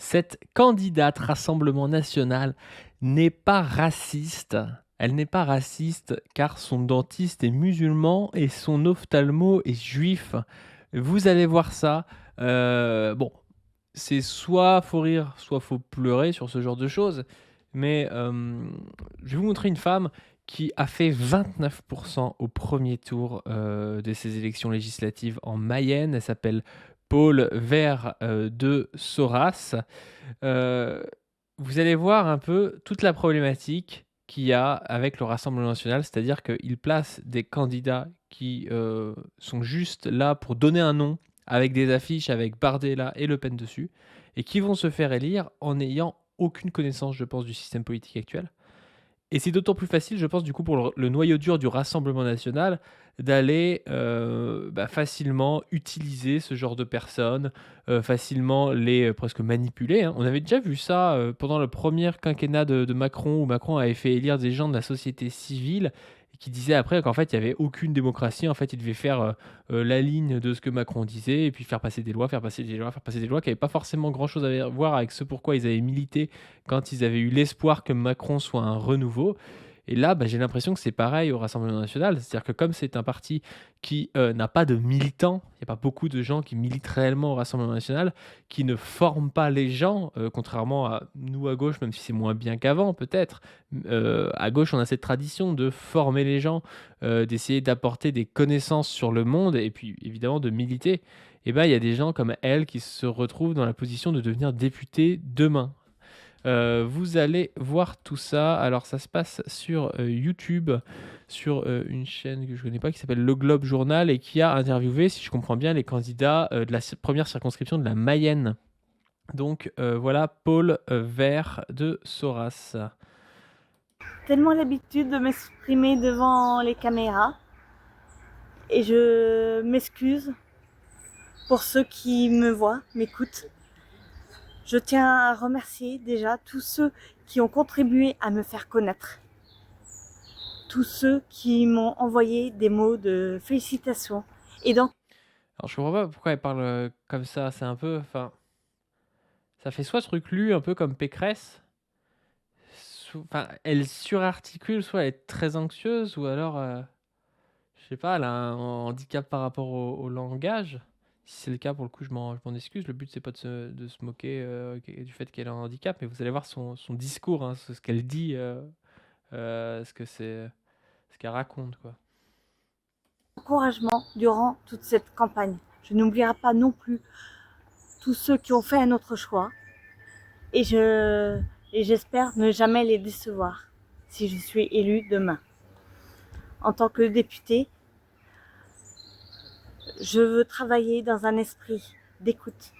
Cette candidate Rassemblement national n'est pas raciste. Elle n'est pas raciste car son dentiste est musulman et son ophtalmo est juif. Vous allez voir ça. Bon, c'est soit faut rire, soit faut pleurer sur ce genre de choses. Mais je vais vous montrer une femme qui a fait 29% au premier tour de ces élections législatives en Mayenne. Elle s'appelle Paul Vert de Soras. Euh, Vous allez voir un peu toute la problématique qu'il y a avec le Rassemblement national, c'est-à-dire qu'il place des candidats qui sont juste là pour donner un nom, avec des affiches avec Bardella et Le Pen dessus, et qui vont se faire élire en n'ayant aucune connaissance, je pense, du système politique actuel. Et c'est d'autant plus facile, je pense, du coup, pour le noyau dur du Rassemblement national, d'aller facilement utiliser ce genre de personnes, facilement les presque manipuler, hein. On avait déjà vu ça pendant le premier quinquennat de Macron, où Macron avait fait élire des gens de la société civile, et qui disaient après qu'en fait, il n'y avait aucune démocratie. En fait, il devait faire la ligne de ce que Macron disait, et puis faire passer des lois, faire passer des lois, faire passer des lois, qui n'avaient pas forcément grand-chose à voir avec ce pourquoi ils avaient milité quand ils avaient eu l'espoir que Macron soit un renouveau. Et là, j'ai l'impression que c'est pareil au Rassemblement national. C'est-à-dire que comme c'est un parti qui n'a pas de militants, il n'y a pas beaucoup de gens qui militent réellement au Rassemblement national, qui ne forment pas les gens, contrairement à nous à gauche, même si c'est moins bien qu'avant peut-être. À gauche, on a cette tradition de former les gens, d'essayer d'apporter des connaissances sur le monde et puis évidemment de militer. Et il y a des gens comme elle qui se retrouvent dans la position de devenir député demain. Vous allez voir tout ça. Alors, ça se passe sur YouTube, sur une chaîne que je ne connais pas qui s'appelle Le Globe Journal et qui a interviewé, si je comprends bien, les candidats de la première circonscription de la Mayenne. Donc voilà, Paul Vert de Soras. Tellement l'habitude de m'exprimer devant les caméras et je m'excuse pour ceux qui me voient, m'écoutent. Je tiens à remercier déjà tous ceux qui ont contribué à me faire connaître, tous ceux qui m'ont envoyé des mots de félicitations. Et donc, Alors je comprends pas pourquoi elle parle comme ça. C'est un peu, enfin, ça fait soit ce reclus un peu comme Pécresse. Enfin, elle surarticule, soit elle est très anxieuse, ou alors je sais pas, elle a un handicap par rapport au langage. Si c'est le cas, pour le coup, je m'en excuse. Le but, c'est pas de se moquer du fait qu'elle a un handicap, mais vous allez voir son discours, hein, ce qu'elle dit, ce qu'elle raconte, quoi. encouragement durant toute cette campagne. Je n'oublierai pas non plus tous ceux qui ont fait un autre choix et j'espère ne jamais les décevoir si je suis élue demain. En tant que députée, je veux travailler dans un esprit d'écoute.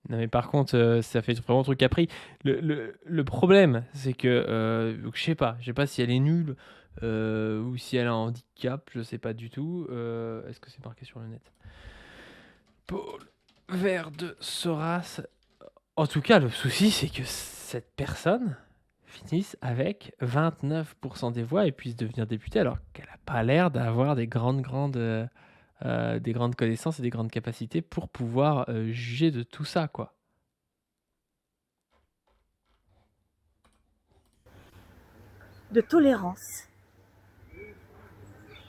Non, mais par contre, ça fait vraiment truc appris. Le problème, c'est que je sais pas si elle est nulle ou si elle a un handicap, je sais pas du tout. Est-ce que c'est marqué sur le net? Paul Vert de Soras. En tout cas, le souci, c'est que cette personne finisse avec 29% des voix et puisse devenir députée alors qu'elle n'a pas l'air d'avoir des grandes connaissances et des grandes capacités pour pouvoir juger de tout ça, quoi. De tolérance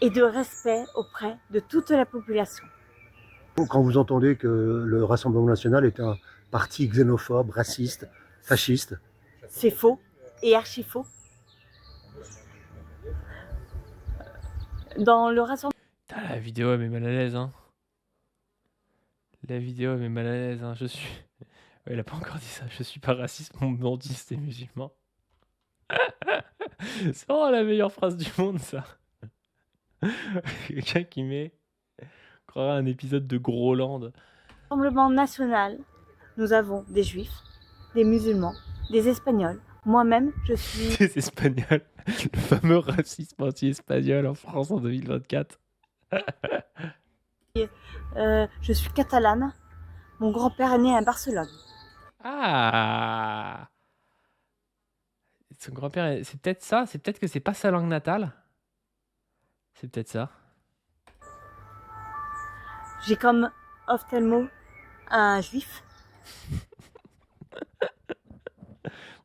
et de respect auprès de toute la population. Quand vous entendez que le Rassemblement national est un parti xénophobe, raciste, fasciste. C'est faux et archi faux. Dans le Rassemblement Putain, la vidéo, elle met mal à l'aise, hein. La vidéo, elle met mal à l'aise, hein. Je suis... Ouais, il a pas encore dit ça. Je suis pas raciste, mon dentiste est musulman. C'est vraiment la meilleure phrase du monde, ça. Quelqu'un qui met... croirait un épisode de Groland. national, nous avons des juifs, des musulmans, des espagnols. Moi-même, je suis Des Espagnols. Le fameux racisme anti-espagnol en France en 2024. je suis catalane. Mon grand-père est né à Barcelone. Ah, son grand-père, c'est peut-être ça. C'est peut-être que c'est pas sa langue natale. C'est peut-être ça. J'ai comme ophtalmo un juif.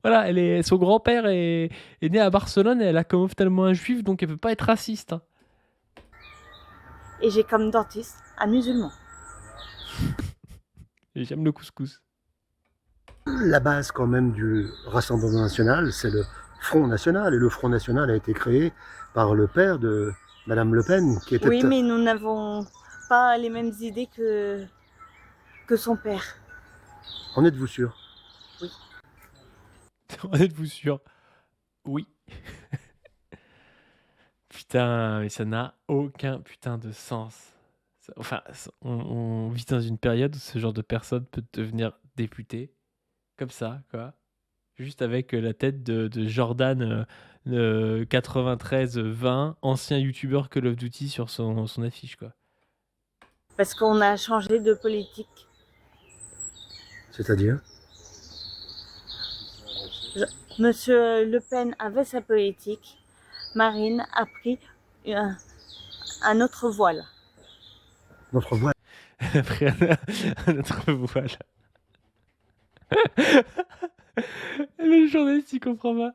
Voilà, son grand-père est né à Barcelone et elle a comme ophtalmo un juif, donc elle peut pas être raciste. Hein. Et j'ai comme dentiste un musulman. Et j'aime le couscous. La base quand même du Rassemblement national, c'est le Front national. Et le Front national a été créé par le père de Madame Le Pen, qui était... Oui, mais nous n'avons pas les mêmes idées que son père. En êtes-vous sûr? En êtes-vous sûr? Oui. Putain, mais ça n'a aucun putain de sens. Enfin, on vit dans une période où ce genre de personne peut devenir député. Comme ça, quoi. Juste avec la tête de Jordan 93-20, ancien youtubeur Call of Duty sur son affiche, quoi. Parce qu'on a changé de politique. C'est-à-dire? Monsieur Le Pen avait sa politique. Marine a pris un autre voile. Notre voix. Après un autre voile. Le journaliste, il comprend pas.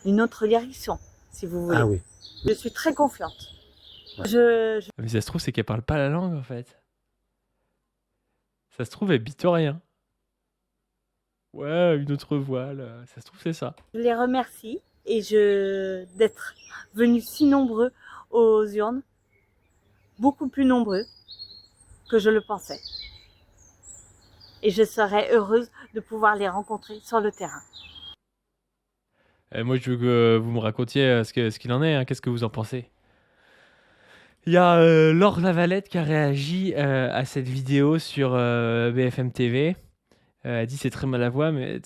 Une autre direction, si vous voulez. Ah oui. Je suis très confiante. Ouais. Mais ça se trouve, c'est qu'elle parle pas la langue, en fait. Ça se trouve, elle bite rien. Ouais, une autre voile. Ça se trouve, c'est ça. Je les remercie et d'être venus si nombreux aux urnes, beaucoup plus nombreux que je le pensais. Et je serais heureuse de pouvoir les rencontrer sur le terrain. Moi, je veux que vous me racontiez ce qu'il en est. Hein. Qu'est-ce que vous en pensez? Il y a Laure Lavalette qui a réagi à cette vidéo sur BFM TV. Elle dit c'est très maladroit, mais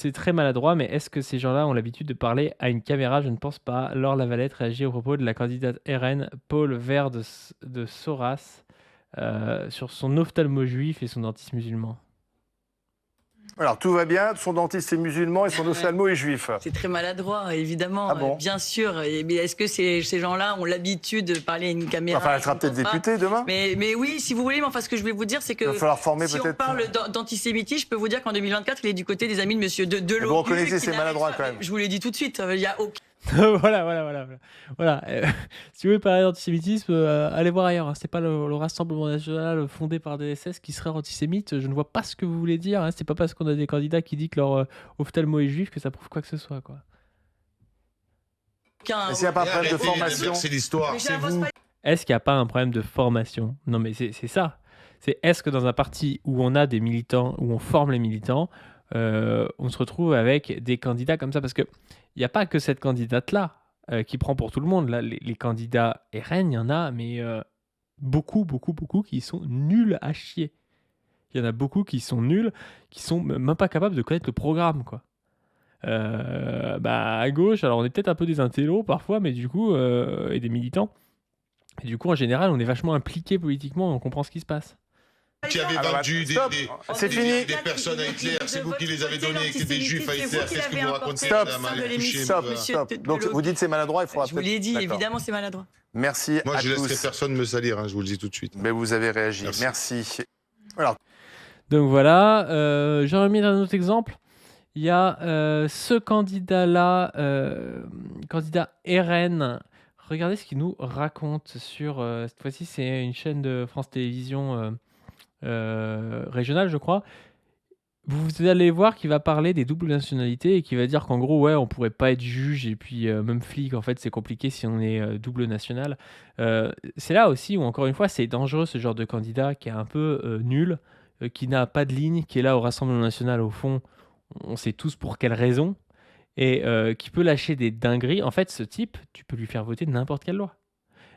est-ce que ces gens-là ont l'habitude de parler à une caméra? Je ne pense pas. Laure Lavalette réagit au propos de la candidate RN Paul Vert de Soras sur son ophtalmo juif et son dentiste musulman. Alors tout va bien, son dentiste est musulman et son ophtalmo est juif. C'est très maladroit, évidemment, Ah bon bien sûr. Mais est-ce que ces gens-là ont l'habitude de parler à une caméra? Enfin, elle sera peut-être députée demain. Mais oui, si vous voulez, mais enfin, ce que je vais vous dire, c'est que il va falloir former si on peut-être. parle d'antisémitisme, je peux vous dire qu'en 2024, il est du côté des amis de Monsieur Delaugue. Vous reconnaissez, c'est maladroit quand même. Je vous l'ai dit tout de suite, il y a aucun... Voilà. Si vous voulez parler d'antisémitisme, allez voir ailleurs. Hein. C'est pas le Rassemblement national fondé par des SS qui serait antisémite. Je ne vois pas ce que vous voulez dire. Hein. C'est pas parce qu'on a des candidats qui disent que leur ophtalmo est juif que ça prouve quoi que ce soit, quoi. Est-ce qu'il n'y a pas un problème de formation? C'est l'histoire, c'est vous. Est-ce qu'il n'y a pas un problème de formation? Non, mais c'est ça. C'est est-ce que dans un parti où on a des militants, où on forme les militants, on se retrouve avec des candidats comme ça? Parce qu'il n'y a pas que cette candidate-là qui prend pour tout le monde. Là, les candidats RN, il y en a, mais beaucoup qui sont nuls à chier. Il y en a beaucoup qui sont nuls, qui sont même pas capables de connaître le programme, quoi. À gauche, alors on est peut-être un peu des intellos parfois, mais du coup, et des militants. Et du coup, en général, on est vachement impliqué politiquement, on comprend ce qui des personnes à Hitler, c'est vous qui les avez données, que des juifs à Hitler, qu'est-ce que vous racontez? Stop. Donc vous dites c'est maladroit, il faudra Je vous l'ai dit, évidemment, c'est maladroit. Merci Moi, à je laisserai tous. personne me salir, hein, je vous le dis tout de suite. Mais vous avez réagi, merci. Alors, Donc voilà, j'en remis un autre exemple. Il y a ce candidat-là, candidat RN. Regardez ce qu'il nous raconte sur... cette fois-ci, c'est une chaîne de France Télévisions régionale, je crois. Vous allez voir qu'il va parler des doubles nationalités et qu'il va dire qu'en gros, ouais, on pourrait pas être juge et puis même flic, en fait, c'est compliqué si on est double national. C'est là aussi où, encore une fois, c'est dangereux ce genre de candidat qui est un peu nul, qui n'a pas de ligne, qui est là au Rassemblement national, au fond, on sait tous pour quelle raison, et qui peut lâcher des dingueries. En fait, ce type, tu peux lui faire voter n'importe quelle loi.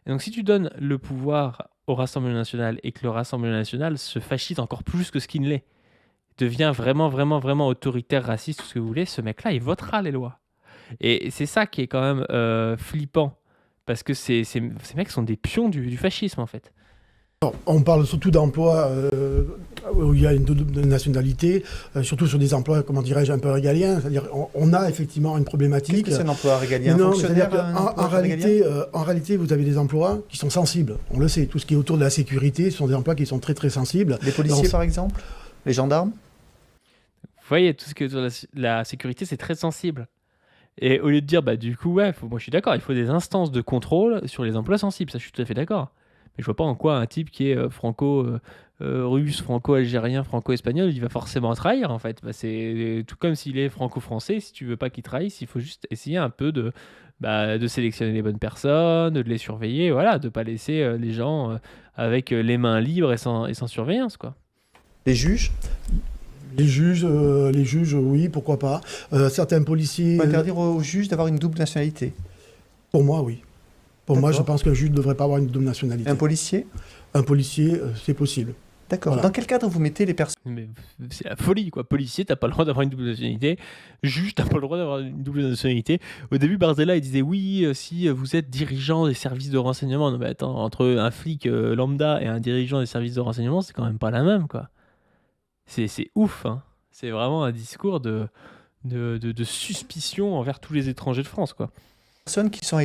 Et donc, si tu donnes le pouvoir au Rassemblement national et que le Rassemblement national se fasciste encore plus que ce qu'il ne l'est, devient vraiment autoritaire, raciste, tout ce que vous voulez, ce mec-là, il votera les lois. Et c'est ça qui est quand même flippant, parce que ces mecs sont des pions du fascisme, en fait. Alors, on parle surtout d'emplois où il y a une double nationalité, surtout sur des emplois, comment dirais-je, un peu régaliens. C'est-à-dire, on a effectivement une problématique. Qu'est-ce que c'est un emploi régalien? Non, Fonctionnaire, en réalité, vous avez des emplois qui sont sensibles. On le sait, tout ce qui est autour de la sécurité, ce sont des emplois qui sont très sensibles. Les policiers, par exemple? Les gendarmes? voyez, tout ce que la sécurité, c'est très sensible. Et au lieu de dire, bah du coup, ouais, moi je suis d'accord, il faut des instances de contrôle sur les emplois sensibles, ça je suis tout à fait d'accord. Mais je vois pas en quoi un type qui est franco-russe, franco-algérien, franco-espagnol, il va forcément trahir en fait. Bah, c'est tout comme s'il est franco-français, si tu veux pas qu'il trahisse, il faut juste essayer un peu de sélectionner les bonnes personnes, de les surveiller, voilà, de pas laisser les gens avec les mains libres et sans surveillance, quoi. Les juges, oui, pourquoi pas. Certains policiers, On va interdire aux juges d'avoir une double nationalité. pour moi, oui. Pour moi, je D'accord. pense qu'un juge ne devrait pas avoir une double nationalité. Un policier? Un policier, c'est possible. D'accord. Voilà. Dans quel cadre vous mettez les personnes? Mais c'est la folie, quoi. Policier, t'as pas le droit d'avoir une double nationalité. Juge, t'as pas le droit d'avoir une double nationalité. Au début, Barzella, il disait oui, si vous êtes dirigeant des services de renseignement. Non, mais attends, entre un flic lambda et un dirigeant des services de renseignement, c'est quand même pas la même, quoi. C'est ouf, hein. C'est vraiment un discours de suspicion envers tous les étrangers de France, quoi. Qui sont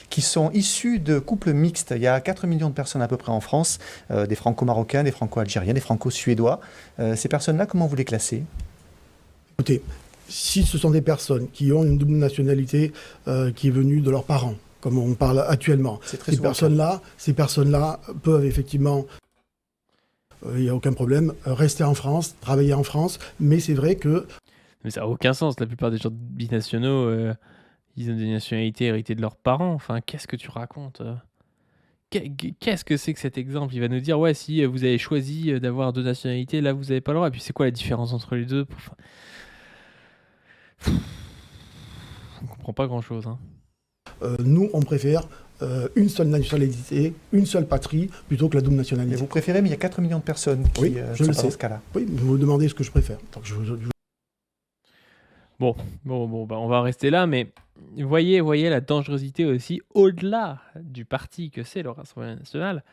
qui sont issus de couples mixtes. Il y a 4 millions de personnes à peu près en France, des franco-marocains, des franco-algériens, des franco-suédois. Ces personnes-là, comment vous les classez? Écoutez, si ce sont des personnes qui ont une double nationalité qui est venue de leurs parents, comme on parle actuellement, C'est très ces souvent le cas. personnes-là peuvent effectivement, il n'y a aucun problème, rester en France, travailler en France, mais c'est vrai que Mais ça n'a aucun sens. La plupart des gens binationaux, ils ont des nationalités héritées de leurs parents. Enfin, qu'est-ce que tu racontes Qu'est-ce que c'est que cet exemple? Il va nous dire, ouais, si vous avez choisi d'avoir deux nationalités, là, vous n'avez pas le droit. Et puis, c'est quoi la différence entre les deux? Enfin, on comprend pas grand-chose, hein. nous, on préfère une seule nationalité, une seule patrie, plutôt que la double Mais nationalité. vous préférez, mais il y a 4 millions de personnes qui Oui, je sont le pas sais. dans ce cas-là. Oui, vous me demandez ce que je préfère. Donc, Bon, bah, on va rester là, mais voyez la dangerosité aussi, au-delà du parti que c'est le Rassemblement national,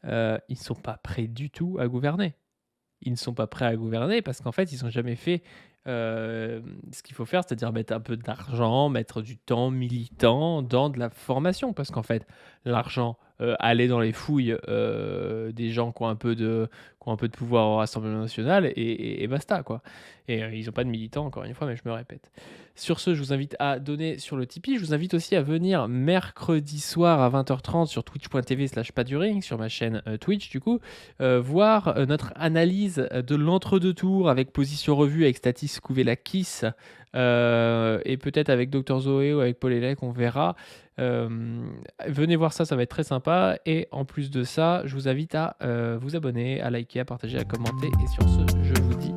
ils ne sont pas prêts du tout à gouverner. Ils ne sont pas prêts à gouverner parce qu'en fait, ils n'ont jamais fait ce qu'il faut faire, c'est-à-dire mettre un peu d'argent, mettre du temps militant dans de la formation. Parce qu'en fait, l'argent, aller dans les fouilles des gens qui ont un peu de pouvoir au Rassemblement national et basta, quoi. Et ils n'ont pas de militants, encore une fois, mais je me répète. Sur ce, je vous invite à donner sur le Tipeee. Je vous invite aussi à venir mercredi soir à 20h30 sur twitch.tv/paduring, sur ma chaîne Twitch, du coup, voir notre analyse de l'entre-deux tours avec Position Revue, avec Statis Kouvelakis, et peut-être avec Dr Zoé ou avec Paul Elec, on verra. Venez voir ça, ça va être très sympa. Et en plus de ça, je vous invite à vous abonner, à liker, à partager, à commenter. Et sur ce, je vous dis